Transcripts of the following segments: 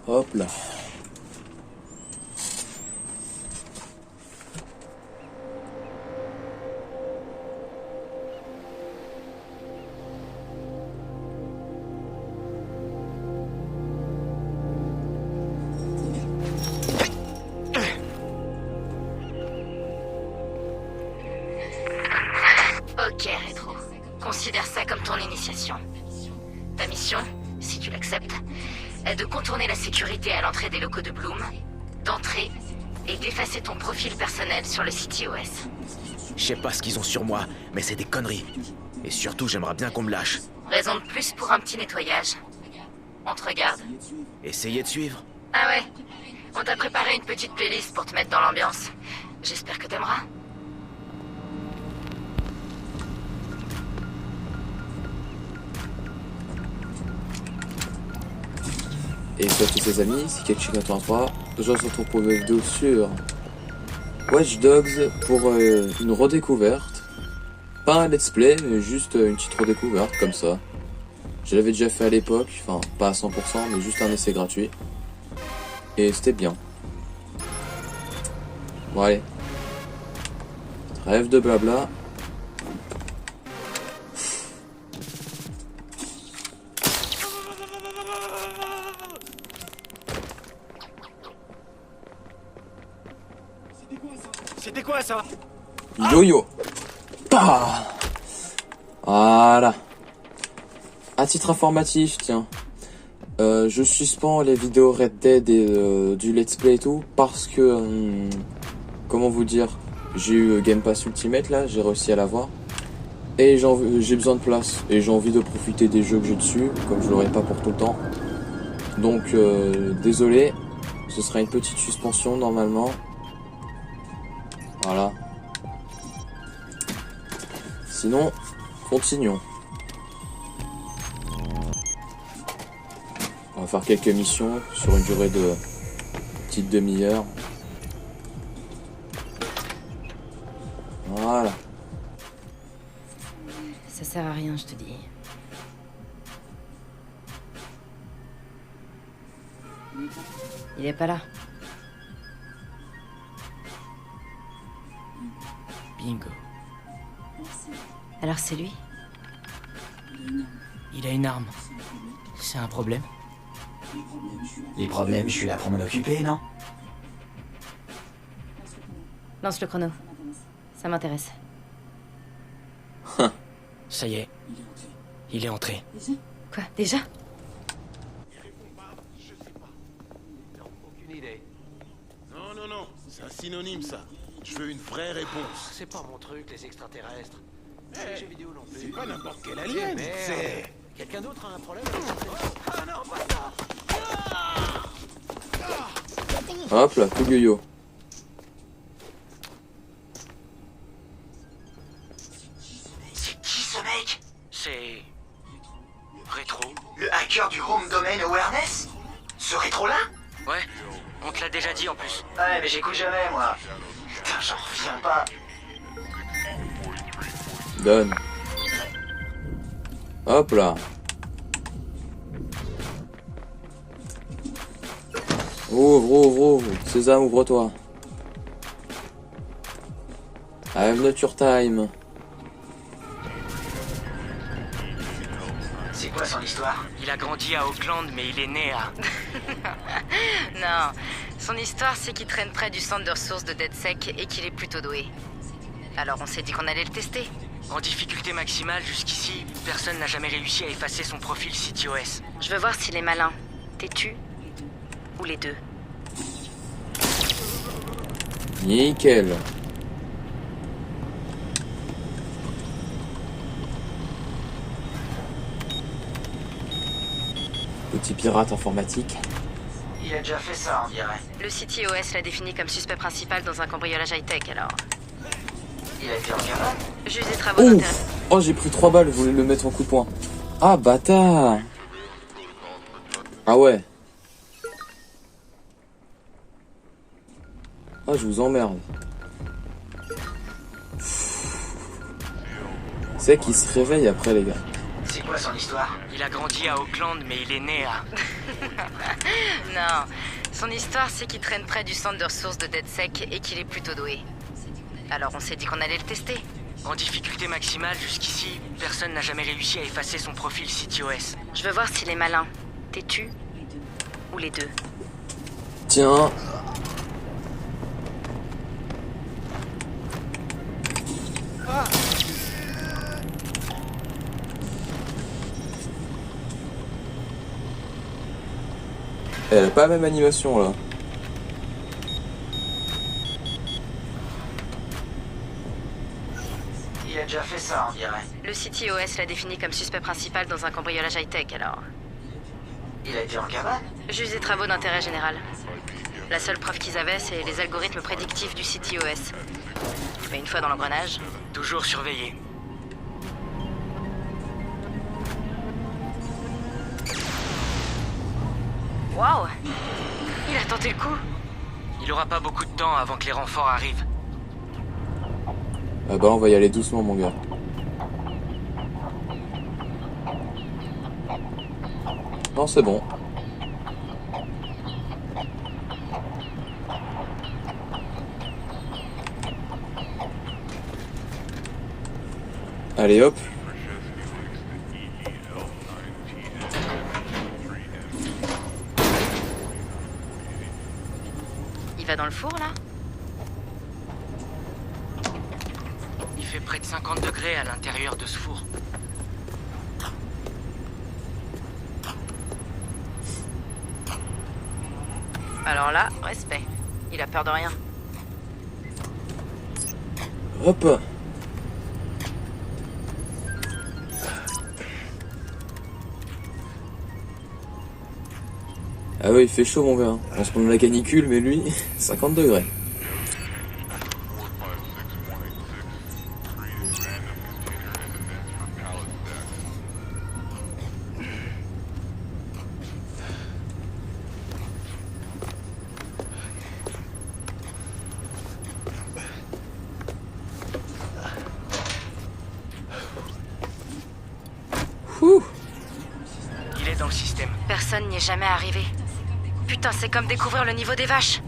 Hop là. Ok, Rétro. Considère ça comme ton initiation. Ta mission, si tu l'acceptes, est de contourner la sécurité à l'entrée des locaux de Bloom, d'entrer et d'effacer ton profil personnel sur le site iOS. Je sais pas ce qu'ils ont sur moi, mais c'est des conneries. Et surtout, j'aimerais bien qu'on me lâche. Raison de plus pour un petit nettoyage. On te regarde. Essayez de suivre. Ah ouais. On t'a préparé une petite playlist pour te mettre dans l'ambiance. J'espère que t'aimeras. Et salut tous les amis, c'est Ketchi83. Aujourd'hui on se retrouve pour une vidéo sur Watch Dogs pour une redécouverte. Pas un let's play, mais juste une petite redécouverte comme ça. Je l'avais déjà fait à l'époque, enfin pas à 100%, mais juste un essai gratuit. Et c'était bien. Bon allez. Trêve de blabla. C'était quoi ça? Yo-yo. Pah. Voilà. À titre informatif, tiens. Je suspends les vidéos Red Dead et du let's play et tout parce que comment vous dire, j'ai eu Game Pass Ultimate là, j'ai réussi à l'avoir et j'ai besoin de place et j'ai envie de profiter des jeux que j'ai dessus comme je l'aurai pas pour tout le temps. Donc désolé, ce sera une petite suspension normalement. Voilà. Sinon, continuons. On va faire quelques missions sur une durée de petite demi-heure. Voilà. Ça sert à rien, je te dis. Il est pas là. Bingo. Alors c'est lui? Il a une arme. C'est un problème? Les problèmes, je suis là pour m'en occuper, non? Lance le chrono. Ça m'intéresse. Ça y est. Il est entré. Quoi? Déjà? Aucune idée. Non, c'est un synonyme ça. Je veux une vraie réponse. C'est pas mon truc, les extraterrestres. Les jeux vidéo non plus. C'est pas n'importe quel alien, Merde. c'est... Quelqu'un d'autre a un problème? Ah non, pas ça. Hop là, tout yo-yo. C'est qui ce mec? C'est... Rétro. Le hacker du Home Domain Awareness? Ce rétro-là? Ouais, on te l'a déjà dit en plus. Ouais, mais j'écoute jamais, moi. Putain, j'en reviens pas. Donne. Hop là. Ouvre. Sésame, ouvre-toi. I have not your time. C'est quoi son histoire? Il a grandi à Auckland, mais il est né à... Non. Son histoire, c'est qu'il traîne près du centre de ressources de DeadSec et qu'il est plutôt doué. Alors on s'est dit qu'on allait le tester. En difficulté maximale, jusqu'ici, personne n'a jamais réussi à effacer son profil site iOS. Je veux voir s'il est malin, têtu ou les deux. Nickel. Petit pirate informatique. Il a déjà fait ça, on dirait. Le site iOS l'a défini comme suspect principal dans un cambriolage high-tech, alors... Il a été en gamin. Juge des travaux Oh, d'intérêt. oh j'ai pris 3 balles, je voulais le mettre en coup de poing. Ah, bâtard. Ah ouais. Ah, je vous emmerde. C'est qu'il se réveille après, les gars. C'est quoi son histoire? Il a grandi à Auckland, mais il est né à... Non, son histoire c'est qu'il traîne près du centre de ressources de DedSec et qu'il est plutôt doué. Alors on s'est dit qu'on allait le tester. En difficulté maximale, jusqu'ici, personne n'a jamais réussi à effacer son profil CTOS. Je veux voir s'il est malin, têtu ou les deux. Tiens. Elle a pas la même animation là. Il a déjà fait ça, on dirait. Le CTOS l'a défini comme suspect principal dans un cambriolage high-tech, alors... Il a été en cabane? Juste des travaux d'intérêt général. La seule preuve qu'ils avaient, c'est les algorithmes prédictifs du CTOS. Mais une fois dans l'engrenage... Toujours surveillé. Waouh! Il a tenté le coup. Il aura pas beaucoup de temps avant que les renforts arrivent. Ah bah on va y aller doucement mon gars. Non c'est bon. Allez hop. Il va dans le four, là? Il fait près de 50 degrés à l'intérieur de ce four. Alors là, respect. Il a peur de rien. Hop. Ah ouais il fait chaud mon gars. On se prend de la canicule mais lui 50 degrés. Ouh. Il est dans le système. Personne n'y est jamais arrivé. Putain, c'est comme découvrir le niveau des vaches.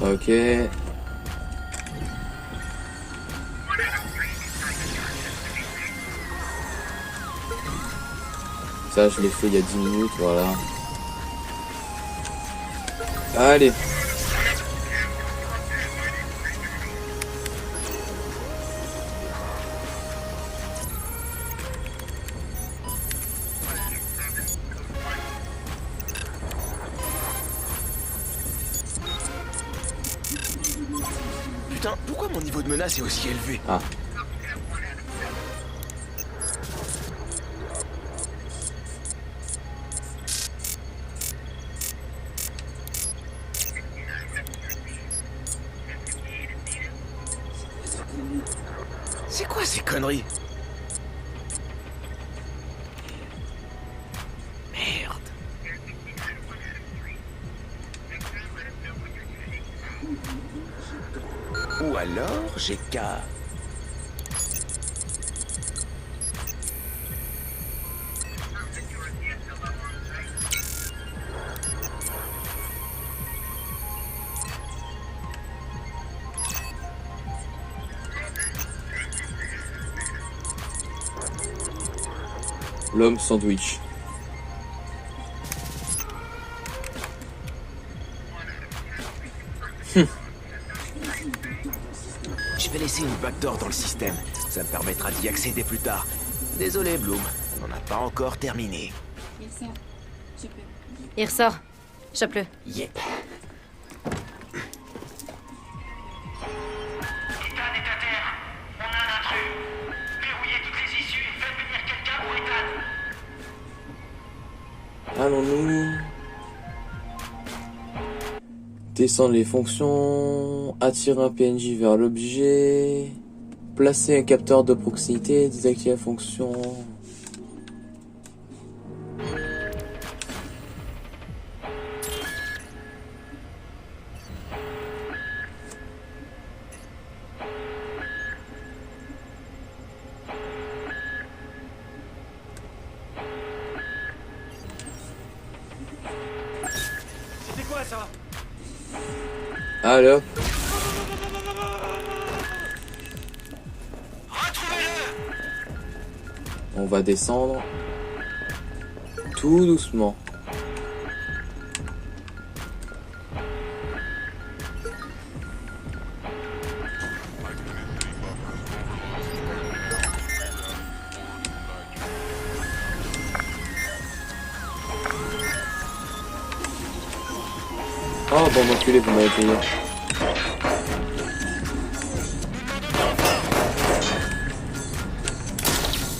Ok. Ça je l'ai fait il y a 10 minutes, voilà. Allez. Putain, pourquoi mon niveau de menace est aussi élevé? Ah. C'est quoi ces conneries? Merde. Ou alors, j'ai qu'à... L'homme sandwich. Je vais laisser une backdoor dans le système. Ça me permettra d'y accéder plus tard. Désolé, Bloom. On n'a pas encore terminé. Il ressort. Chope-le. Yep. Ethan est à terre. On a un intrus. Verrouillez toutes les issues et faites venir quelqu'un pour Ethan. Allons-nous. Descendre les fonctions. Attirer un PNJ vers l'objet. Placer un capteur de proximité. Désactiver la fonction. ça. Allez hop. On va descendre. Tout doucement. Oh bon enculé, vous m'avez payé.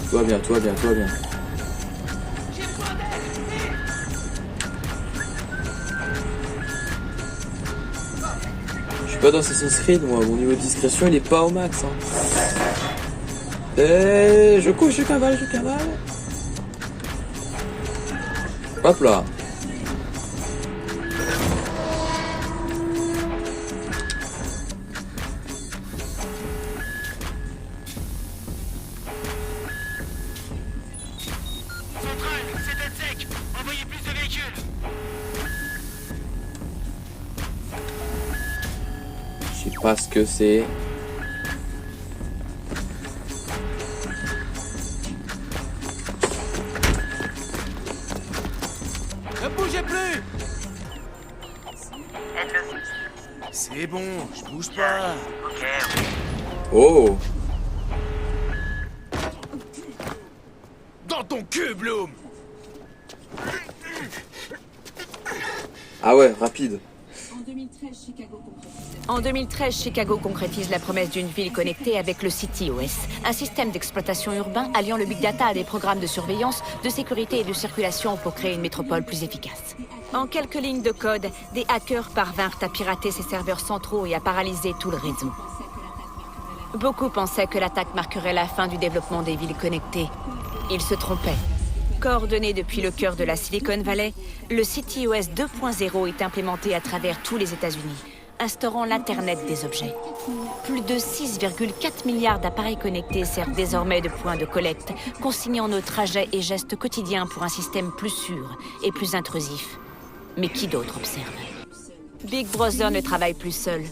Tout va bien, tout va bien, tout va bien. Je suis pas dans Assassin's Creed, moi. Mon niveau de discrétion, il est pas au max. Hein. Et je couche, je cavale, je cavale. Hop là. Centrale, c'est DedSec. Envoyez plus de véhicules. Je sais pas ce que c'est. Ne bougez plus! Aide-le. C'est bon, je bouge pas. Ok. Oh. Dans ton cul, Bloom! Ah ouais, rapide. En 2013, Chicago concrétise la promesse d'une ville connectée avec le CityOS, un système d'exploitation urbain alliant le big data à des programmes de surveillance, de sécurité et de circulation pour créer une métropole plus efficace. En quelques lignes de code, des hackers parvinrent à pirater ses serveurs centraux et à paralyser tout le réseau. Beaucoup pensaient que l'attaque marquerait la fin du développement des villes connectées. Ils se trompaient. Coordonné depuis le cœur de la Silicon Valley, le CityOS 2.0 est implémenté à travers tous les États-Unis, instaurant l'Internet des objets. Plus de 6,4 milliards d'appareils connectés servent désormais de point de collecte, consignant nos trajets et gestes quotidiens pour un système plus sûr et plus intrusif. Mais qui d'autre observe? Big Brother ne travaille plus seul.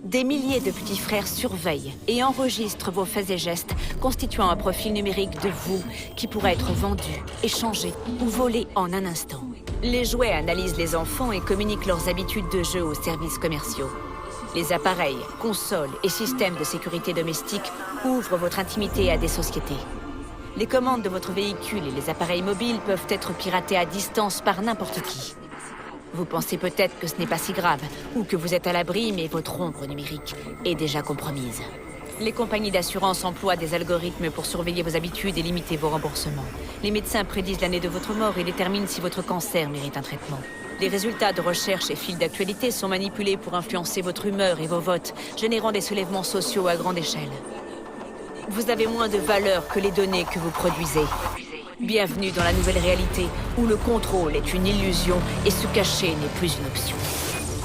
Des milliers de petits frères surveillent et enregistrent vos faits et gestes, constituant un profil numérique de vous qui pourra être vendu, échangé ou volé en un instant. Les jouets analysent les enfants et communiquent leurs habitudes de jeu aux services commerciaux. Les appareils, consoles et systèmes de sécurité domestique ouvrent votre intimité à des sociétés. Les commandes de votre véhicule et les appareils mobiles peuvent être piratés à distance par n'importe qui. Vous pensez peut-être que ce n'est pas si grave, ou que vous êtes à l'abri, mais votre ombre numérique est déjà compromise. Les compagnies d'assurance emploient des algorithmes pour surveiller vos habitudes et limiter vos remboursements. Les médecins prédisent l'année de votre mort et déterminent si votre cancer mérite un traitement. Les résultats de recherche et fils d'actualité sont manipulés pour influencer votre humeur et vos votes, générant des soulèvements sociaux à grande échelle. Vous avez moins de valeur que les données que vous produisez. Bienvenue dans la nouvelle réalité, où le contrôle est une illusion et se cacher n'est plus une option.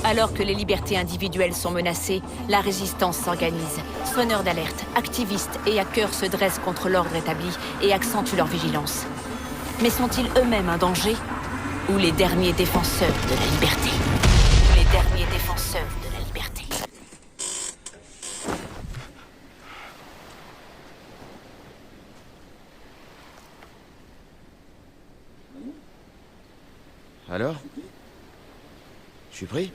Alors que les libertés individuelles sont menacées, la résistance s'organise. Sonneurs d'alerte, activistes et hackers se dressent contre l'ordre établi et accentuent leur vigilance. Mais sont-ils eux-mêmes un danger? Ou les derniers défenseurs de la liberté? Les derniers défenseurs de la liberté. Alors? Je suis pris?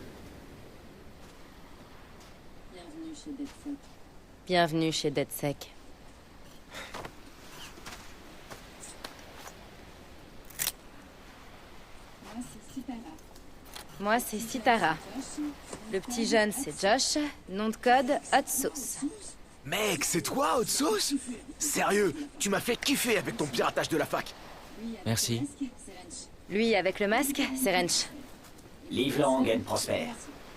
Bienvenue chez DedSec. Moi, c'est Sitara. Le petit jeune, c'est Josh. Nom de code, Hot Sauce. Mec, c'est toi, Hot Sauce? Sérieux, tu m'as fait kiffer avec ton piratage de la fac. Merci. Lui, avec le masque, c'est Wrench. Live long and prosper.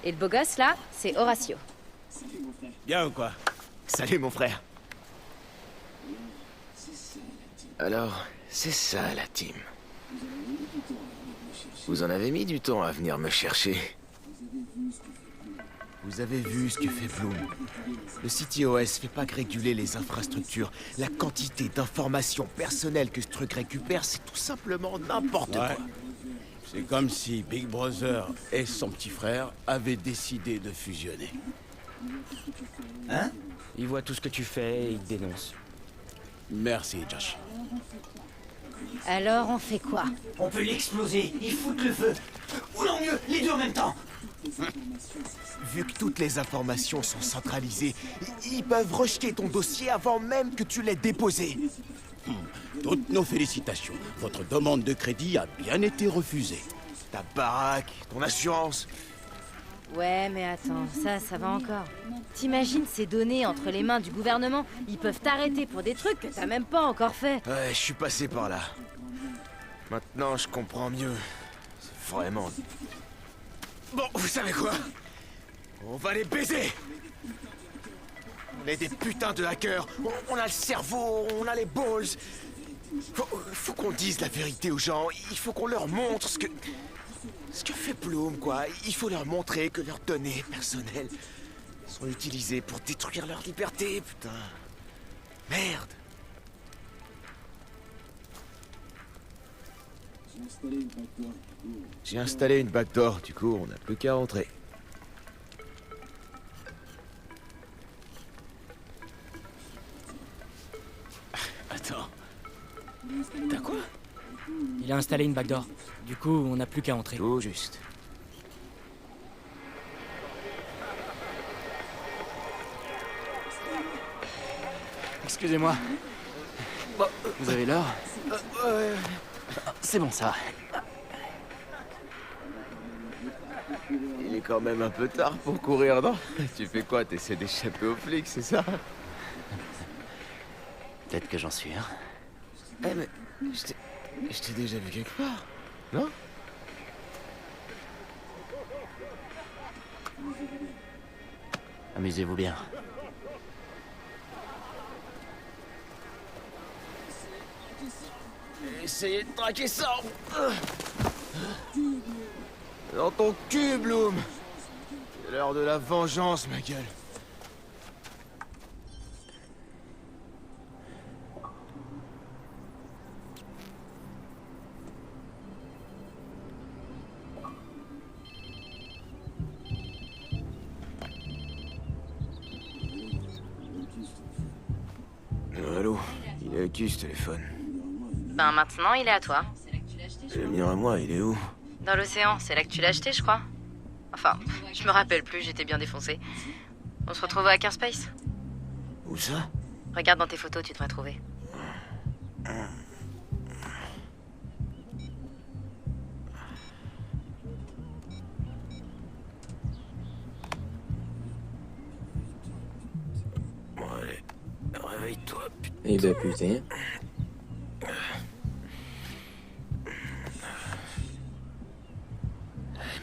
Et le beau gosse, là, c'est Horatio. Bien ou quoi? Salut, mon frère. Alors, c'est ça, la team. Vous en avez mis du temps à venir me chercher. Vous avez vu ce que fait Bloom. Le CityOS fait pas que réguler les infrastructures. La quantité d'informations personnelles que ce truc récupère, c'est tout simplement n'importe quoi. C'est comme si Big Brother et son petit frère avaient décidé de fusionner. Hein? Il voit tout ce que tu fais et il te dénonce. Merci, Josh. Alors on fait quoi? On peut l'exploser, y foutre le feu. Ou non mieux, les deux en même temps. Vu que toutes les informations sont centralisées, ils peuvent rejeter ton dossier avant même que tu l'aies déposé. Toutes nos félicitations. Votre demande de crédit a bien été refusée. Ta baraque, ton assurance. Ouais, mais attends, ça va encore. T'imagines ces données entre les mains du gouvernement? Ils peuvent t'arrêter pour des trucs que t'as même pas encore fait. Ouais, je suis passé par là. Maintenant, je comprends mieux. C'est vraiment... Bon, vous savez quoi? On va les baiser! On est des putains de hackers. On a le cerveau, on a les balls. Faut qu'on dise la vérité aux gens. Il faut qu'on leur montre ce que fait Bloom, quoi. Il faut leur montrer que leurs données personnelles sont utilisées pour détruire leur liberté, putain. Merde. J'ai installé une backdoor, du coup, on n'a plus qu'à rentrer. Attends. T'as quoi? Il a installé une backdoor. Du coup, on n'a plus qu'à entrer. Tout juste. Excusez-moi. Vous avez l'heure? C'est bon, ça. Il est quand même un peu tard pour courir, non? Tu fais quoi? T'essaies d'échapper aux flics, c'est ça? Peut-être que j'en suis, hein. Eh mais... Je t'ai déjà vu quelque part, non? Amusez-vous bien. Essayez de traquer ça! Dans ton cul, Bloom! C'est l'heure de la vengeance, ma gueule. Allô? Il est à qui ce téléphone? Ben maintenant, il est à toi. Le mien à moi, il est où? Dans l'océan, c'est là que tu l'as acheté, je crois. Enfin, je me rappelle plus, j'étais bien défoncé. On se retrouve à Hacker Space. Où ça? Regarde dans tes photos, tu devrais trouver. Bon, allez, réveille-toi, putain. Eh ben putain.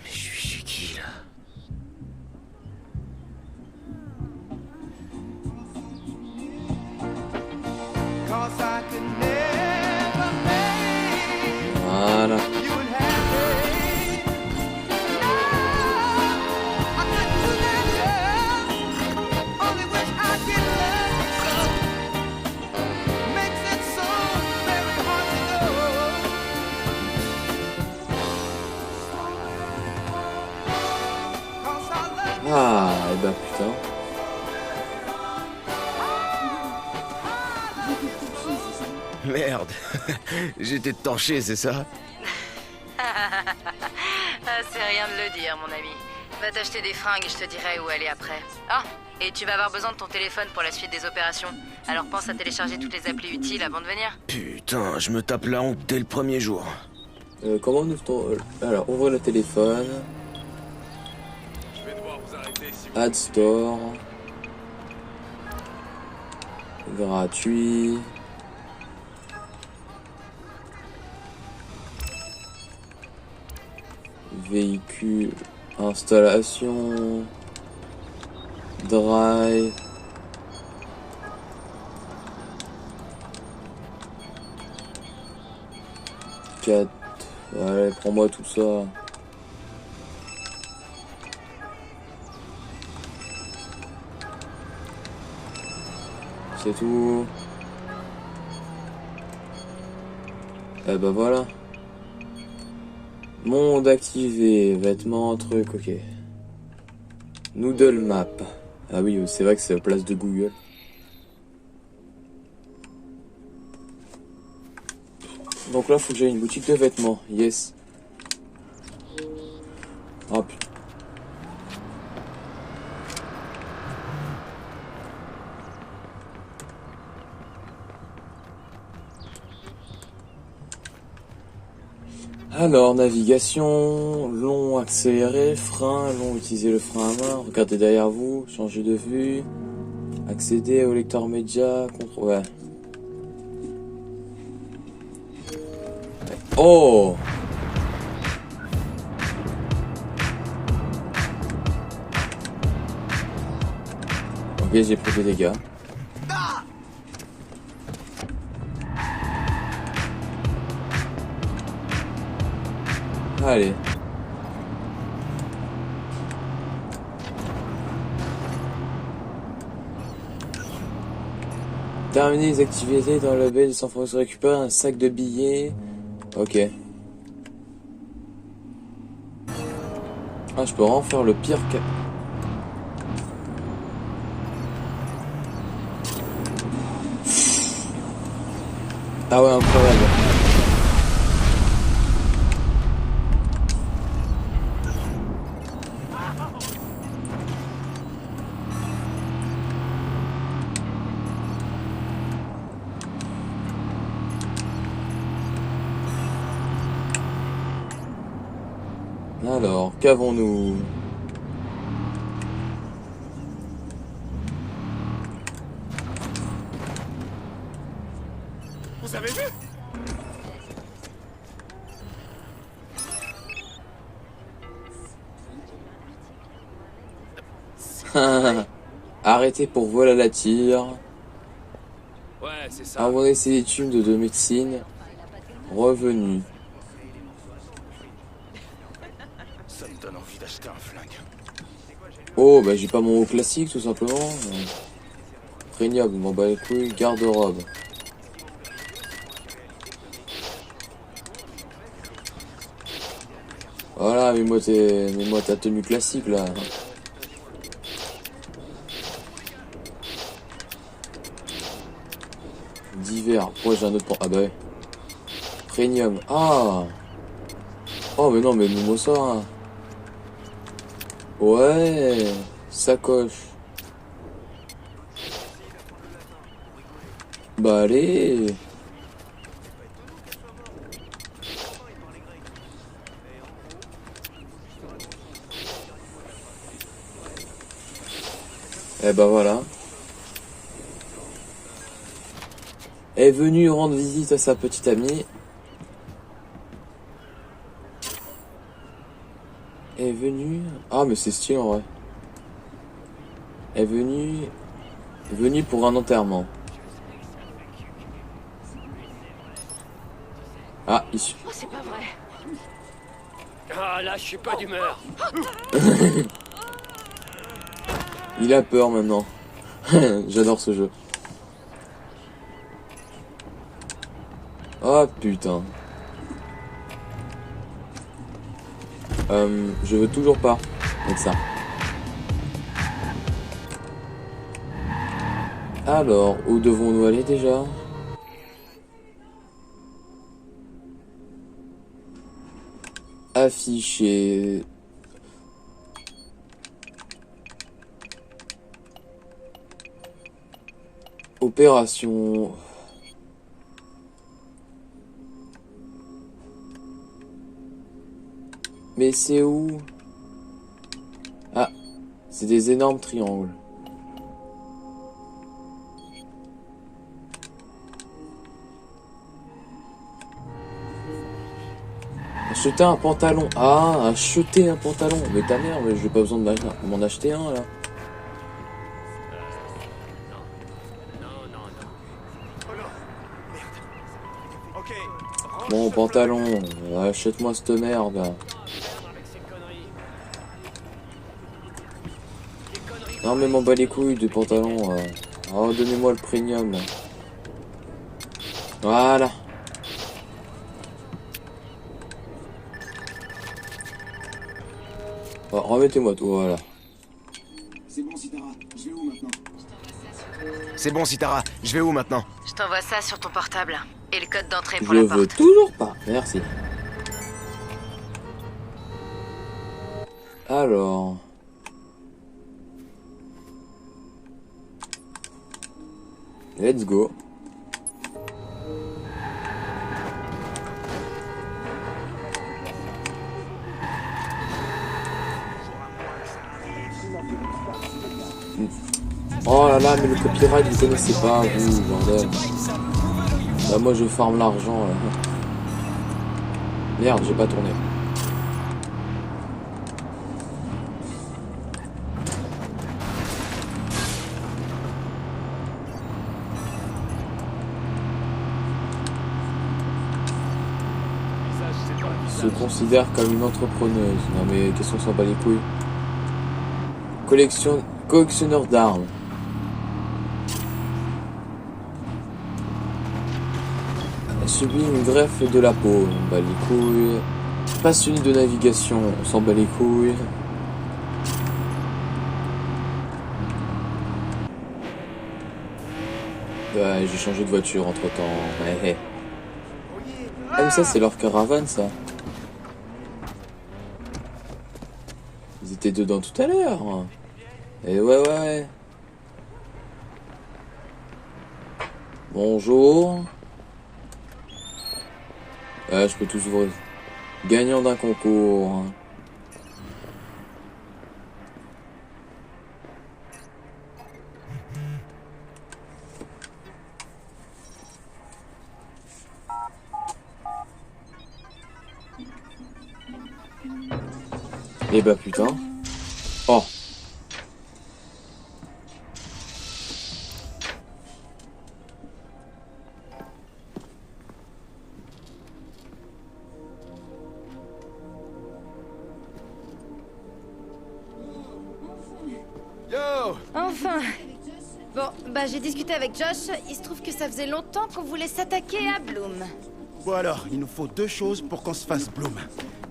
Mais je suis chez qui, là? Voilà. Ah, et ben putain. Merde. J'étais torché, c'est ça? C'est rien de le dire, mon ami. Va t'acheter des fringues et je te dirai où aller après. Ah, et tu vas avoir besoin de ton téléphone pour la suite des opérations. Alors pense à télécharger toutes les applis utiles avant de venir. Putain, je me tape la honte dès le premier jour. Comment on ouvre ton... alors, ouvre le téléphone. Add Store. Gratuit. Véhicule. Installation. Drive. Quatre. Allez, prends-moi tout ça. C'est tout. Et ben voilà. Monde activé, vêtements, trucs, ok. Noodle map. Ah oui, c'est vrai que c'est la place de Google. Donc là, faut que j'aille une boutique de vêtements. Yes. Oh putain. Alors, navigation, long accéléré, frein, long utiliser le frein à main, regardez derrière vous, changer de vue, accéder au lecteur média, contrôle, ouais. Oh! Ok, j'ai pris des dégâts. Allez. Terminer les activités dans la baie de San Francisco. Récupérer un sac de billets. Ok. Ah, je peux vraiment faire le pire que... Ah ouais, incroyable. Alors, qu'avons-nous? Vous avez vu? Arrêtez pour vol à la tire. Ouais, c'est ça. Abonner ses études de médecine. Revenu. Ça me donne envie d'acheter un flingue. Oh, bah j'ai pas mon haut classique tout simplement. Premium, bon bah les couilles, garde-robe. Voilà, mets-moi ta tenue classique là. Divers, pourquoi j'ai un autre... Ah bah ouais. Premium, ah. Oh mais non, mais mets-moi ça. Hein. Ouais, sacoche. Bah allez. Eh bah voilà. Est venu rendre visite à sa petite amie. Est venu... Ah mais c'est stylé en vrai. Est venu pour un enterrement. Ah, ici. Oh, c'est pas vrai. Ah là, je suis pas d'humeur. Il a peur maintenant. J'adore ce jeu. Oh putain. Je veux toujours pas avec ça. Alors, où devons-nous aller déjà? Afficher. Opération. Mais c'est où? Ah, c'est des énormes triangles. Acheter un pantalon. Ah, acheter un pantalon. Mais ta mère, mais j'ai pas besoin de m'en acheter un là. Bon, pantalon. Achète-moi cette merde. Non mais m'en bats les couilles du pantalon. Oh, donnez-moi le premium là. Voilà. Oh, remettez-moi tout, voilà. C'est bon, Sitara. Je vais où maintenant? Je t'envoie ça sur ton portable. Et le code d'entrée pour Je la veux porte. toujours pas. Merci. Alors... Let's go. Oh là là, mais le copyright, vous connaissez pas, vous, bordel. Bah moi je farme l'argent, là. Merde, j'ai pas tourné. Se considère comme une entrepreneuse. Non mais qu'est-ce qu'on s'en bat les couilles. Collectionneur d'armes. Elle subit une greffe de la peau, on bat les couilles. Passionné de navigation, on s'en bat les couilles. Ouais, j'ai changé de voiture entre temps. Ouais. Ah mais ça c'est leur caravane ça. Ils étaient dedans tout à l'heure. Et ouais. Bonjour. Je peux tous ouvrir. Gagnant d'un concours. Eh bah putain. Oh. Yo! Enfin. Bon, bah j'ai discuté avec Josh. Il se trouve que ça faisait longtemps qu'on voulait s'attaquer à Bloom. Bon alors, il nous faut deux choses pour qu'on se fasse Bloom.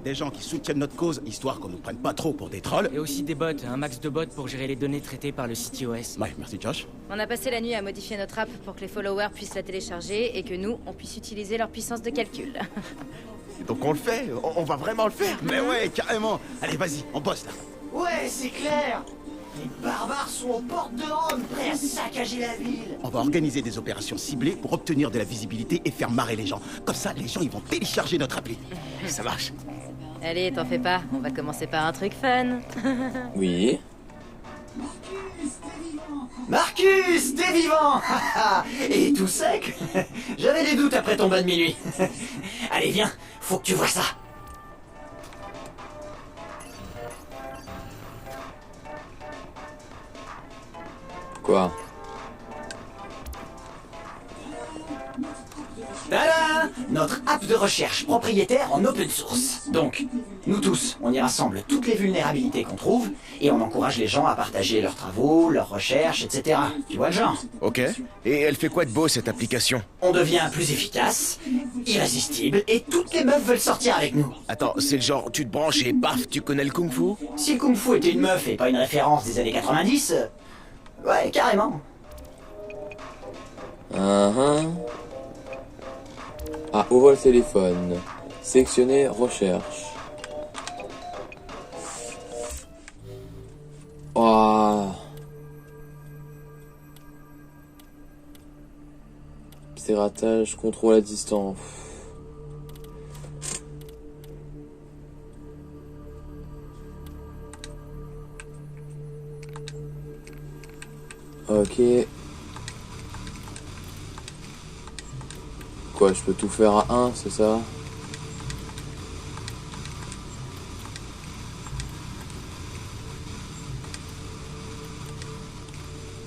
Des gens qui soutiennent notre cause, histoire qu'on nous prenne pas trop pour des trolls. Et aussi des bots, un max de bots pour gérer les données traitées par le CTOS. Ouais, merci Josh. On a passé la nuit à modifier notre app pour que les followers puissent la télécharger et que nous, on puisse utiliser leur puissance de calcul. Donc on le fait? On va vraiment le faire? Mais ouais, carrément. Allez, vas-y, on bosse là. Ouais, c'est clair. Les barbares sont aux portes de Rome, prêts à saccager la ville. On va organiser des opérations ciblées pour obtenir de la visibilité et faire marrer les gens. Comme ça, les gens, ils vont télécharger notre appli. Ça marche. Allez, t'en fais pas, on va commencer par un truc fun. Oui. Marcus, t'es vivant. Et tout sec. J'avais des doutes après ton bain de minuit. Allez, viens, faut que tu vois ça. Quoi? Tada! Notre app de recherche propriétaire en open source. Donc, nous tous, on y rassemble toutes les vulnérabilités qu'on trouve et on encourage les gens à partager leurs travaux, leurs recherches, etc. Tu vois le genre? Ok. Et elle fait quoi de beau cette application? On devient plus efficace, irrésistible et toutes les meufs veulent sortir avec nous. Attends, c'est le genre tu te branches et paf, tu connais le kung-fu? Si le kung-fu était une meuf et pas une référence des années 90, ouais, carrément. Ah, ouvre le téléphone. Sectionner recherche. Oh. Piratage, contrôle à distance. Ok. Quoi, je peux tout faire à 1, c'est ça?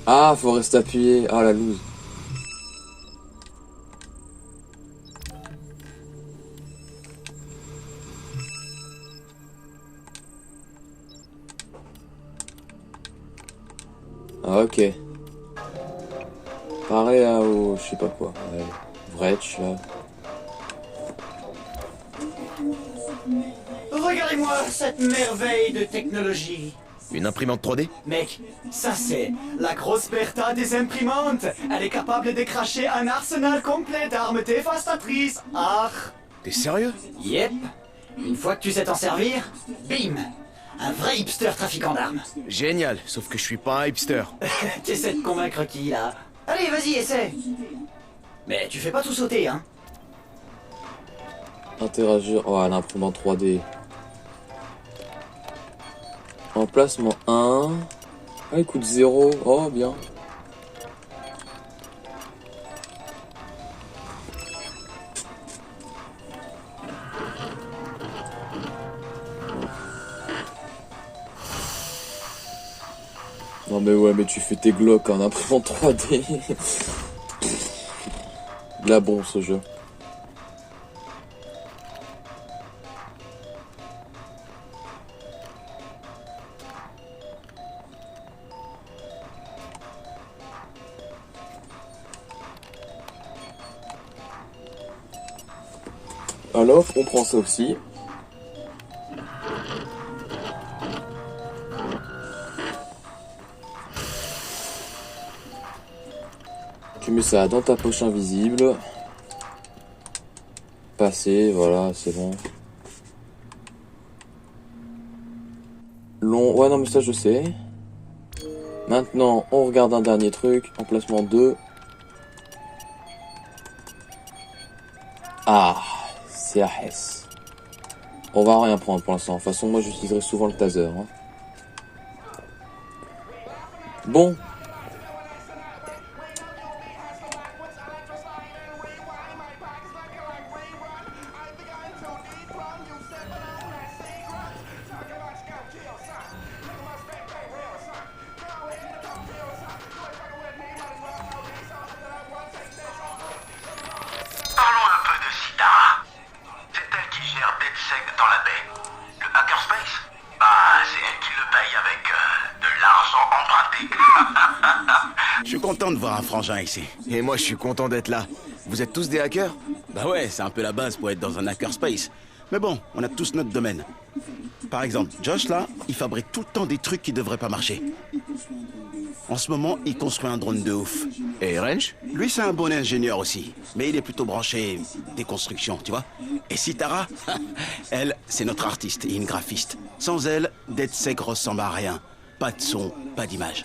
Ah, faut rester appuyé. Ah, la loose. Ah, ok. Pareil à au... je sais pas quoi. Vretch, là. Regardez-moi cette merveille de technologie. Une imprimante 3D? Mec, ça c'est la grosse Bertha des imprimantes. Elle est capable de cracher un arsenal complet d'armes dévastatrices. Ah. T'es sérieux? Yep. Une fois que tu sais t'en servir, bim. Un vrai hipster trafiquant d'armes. Génial, sauf que je suis pas un hipster. T'essaies de convaincre qui, là? Allez, vas-y, essaie. Mais tu fais pas tout sauter, hein? Interagir. Oh, l'imprimante 3D. Emplacement 1. Ah, il coûte 0. Oh, bien. Non mais ouais, mais tu fais tes glocks en imprimante 3D. Là bon ce jeu. Alors, on prend ça aussi. Tu mets ça dans ta poche invisible. Passer, voilà, c'est bon. Long, ouais non mais ça je sais. Maintenant, on regarde un dernier truc. Emplacement 2. Ah, c'est la Hesse. On va rien prendre pour l'instant. De toute façon, moi j'utiliserai souvent le taser. Hein. Bon. Parlons un peu de Sitara. C'est elle qui gère DedSec dans la baie. Le hackerspace? Bah, c'est elle qui le paye avec de l'argent emprunté. Je suis content de voir un frangin ici. Et moi, je suis content d'être là. Vous êtes tous des hackers? Bah ouais, c'est un peu la base pour être dans un hackerspace. Mais bon, on a tous notre domaine. Par exemple, Josh là, il fabrique tout le temps des trucs qui devraient pas marcher. En ce moment, il construit un drone de ouf. Et Wrench? Lui, c'est un bon ingénieur aussi, mais il est plutôt branché déconstruction, tu vois. Et Sitara, elle, c'est notre artiste et une graphiste. Sans elle, DedSec ressemble à rien. Pas de son, pas d'image.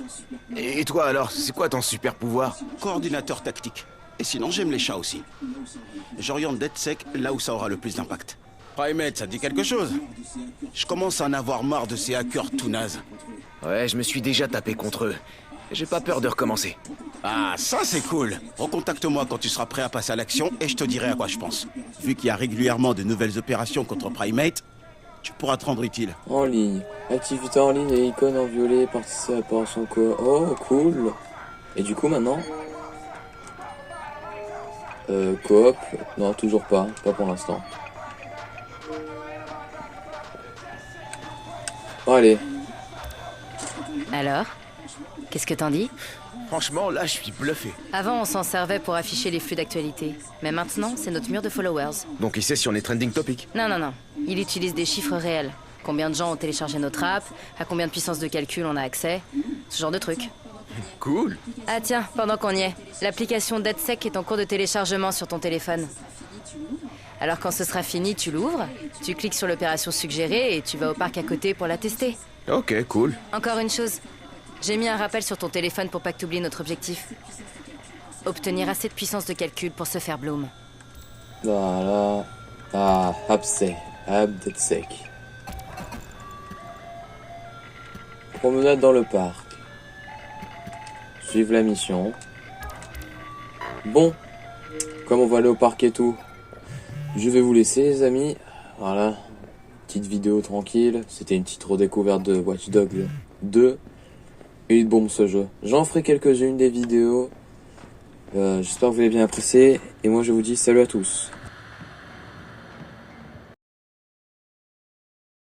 Et toi alors, c'est quoi ton super pouvoir? Coordinateur tactique. Et sinon, j'aime les chats aussi. J'oriente DedSec là où ça aura le plus d'impact. Primate, ça te dit quelque chose? Je commence à en avoir marre de ces hackers tout nazes. Ouais, je me suis déjà tapé contre eux. J'ai pas peur de recommencer. Ah, ça c'est cool. Recontacte-moi quand tu seras prêt à passer à l'action et je te dirai à quoi je pense. Vu qu'il y a régulièrement de nouvelles opérations contre Primate, tu pourras te rendre utile. En ligne. Activité en ligne et icône en violet, participation co. Oh, cool. Et du coup, maintenant... coop. Non, toujours pas. Pas pour l'instant. Bon, allez. Alors? Qu'est-ce que t'en dis? Franchement, là, je suis bluffé. Avant, on s'en servait pour afficher les flux d'actualité. Mais maintenant, c'est notre mur de followers. Donc il sait si on est trending topic. Non, non, non. Il utilise des chiffres réels. Combien de gens ont téléchargé notre app, à combien de puissance de calcul on a accès, ce genre de trucs. Cool. Ah tiens, pendant qu'on y est, l'application DedSec est en cours de téléchargement sur ton téléphone. Alors quand ce sera fini, tu l'ouvres, tu cliques sur l'opération suggérée et tu vas au parc à côté pour la tester. Ok, cool. Encore une chose, j'ai mis un rappel sur ton téléphone pour pas que t'oublies notre objectif. Obtenir assez de puissance de calcul pour se faire Bloom. Voilà. Ah, Absec. DedSec. Promenade dans le parc. Suivre la mission. Bon. Comme on va aller au parc et tout, je vais vous laisser les amis. Voilà. Petite vidéo tranquille. C'était une petite redécouverte de Watch Dogs 2. Et il bombe ce jeu. J'en ferai quelques-unes des vidéos. J'espère que vous avez bien apprécié. Et moi je vous dis salut à tous.